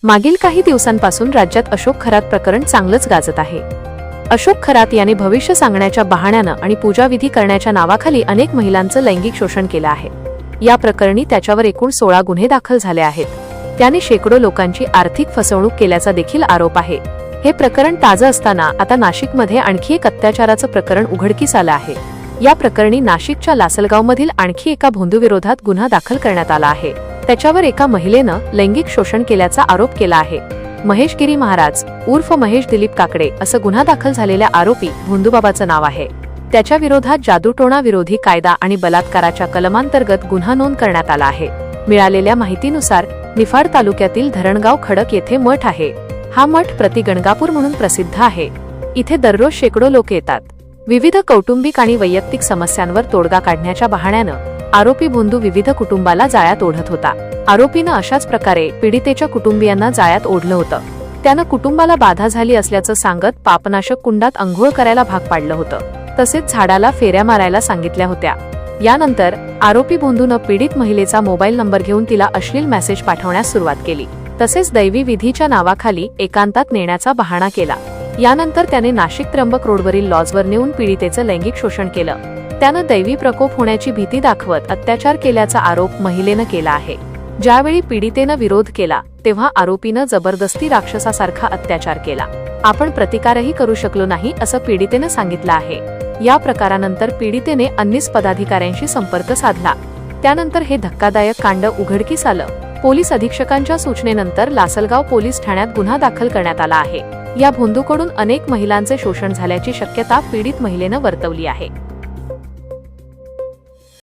मागील काही दिवसांपासून राज्यात अशोक खरात प्रकरण चांगलंच गाजत आहे। अशोक खरात याने भविष्य सांगण्याच्या बहाण्यानं आणि पूजाविधी करण्याच्या नावाखाली अनेक महिलांचं लैंगिक शोषण केलं आहे। या प्रकरणी त्याच्यावर एकूण 16 गुन्हे दाखल झाले आहेत। त्याने शेकडो लोकांची आर्थिक फसवणूक केल्याचा देखील आरोप आहे। हे प्रकरण ताजं असताना आता नाशिकमध्ये आणखी एक अत्याचाराचं प्रकरण उघडकीस आलं आहे। या प्रकरणी नाशिकच्या लासलगावमधील आणखी एका भोंदूविरोधात गुन्हा दाखल करण्यात आला आहे। त्याच्यावर एका महिलेनं लैंगिक शोषण केल्याचा आरोप केला आहे। महेश गिरी महाराज उर्फ महेश दिलीप काकडे असं गुन्हा दाखल झालेल्या आरोपी भोंदूबाबाचं नाव आहे। त्याच्या विरोधात जादूटोणा विरोधी कायदा आणि बलात्काराच्या कलमांतर्गत गुन्हा नोंद करण्यात आला आहे। मिळालेल्या माहितीनुसार निफाड तालुक्यातील धरणगाव खडक येथे मठ आहे। हा मठ प्रतिगणगापूर म्हणून प्रसिद्ध आहे। इथे दररोज शेकडो लोक येतात। विविध कौटुंबिक आणि वैयक्तिक समस्यांवर तोडगा काढण्याच्या बहाण्यानं आरोपी भोंदू विविध कुटुंबाला जाळ्यात ओढत होता। आरोपीनं अशाच प्रकारे पीडितेच्या कुटुंबियांना जाळ्यात ओढलं होतं। त्यानं कुटुंबाला बाधा झाली असल्याचं सांगत पापनाशक कुंडात अंघोळ करायला भाग पाडलं होतं। तसेच झाडाला फेऱ्या मारायला सांगितल्या होत्या। यानंतर आरोपी भोंदूनं पीडित महिलेचा मोबाईल नंबर घेऊन तिला अश्लील मेसेज पाठवण्यास सुरुवात केली। तसेच दैवी विधीच्या नावाखाली एकांतात नेण्याचा बहाणा केला। यानंतर त्याने नाशिक त्र्यंबक रोडवरील लॉजवर नेऊन पीडितेचं लैंगिक शोषण केलं। त्यानं दैवी प्रकोप होण्याची भीती दाखवत अत्याचार केल्याचा आरोप महिलेनं केला आहे। ज्यावेळी पीडितेनं विरोध केला तेव्हा आरोपीनं जबरदस्ती राक्षसासारखा अत्याचार केला। आपण प्रतिकारही करू शकलो नाही असं पीडितेनं सांगितलं आहे। या प्रकारानंतर पीडितेने अन्नीस पदाधिकाऱ्यांशी संपर्क साधला। त्यानंतर हे धक्कादायक कांड उघडकीस आलं। पोलीस अधीक्षकांच्या सूचनेनंतर लासलगाव पोलीस ठाण्यात गुन्हा दाखल करण्यात आला आहे। या भोंदूकडून अनेक महिलांचे शोषण झाल्याची शक्यता पीडित महिलेनं वर्तवली आहे।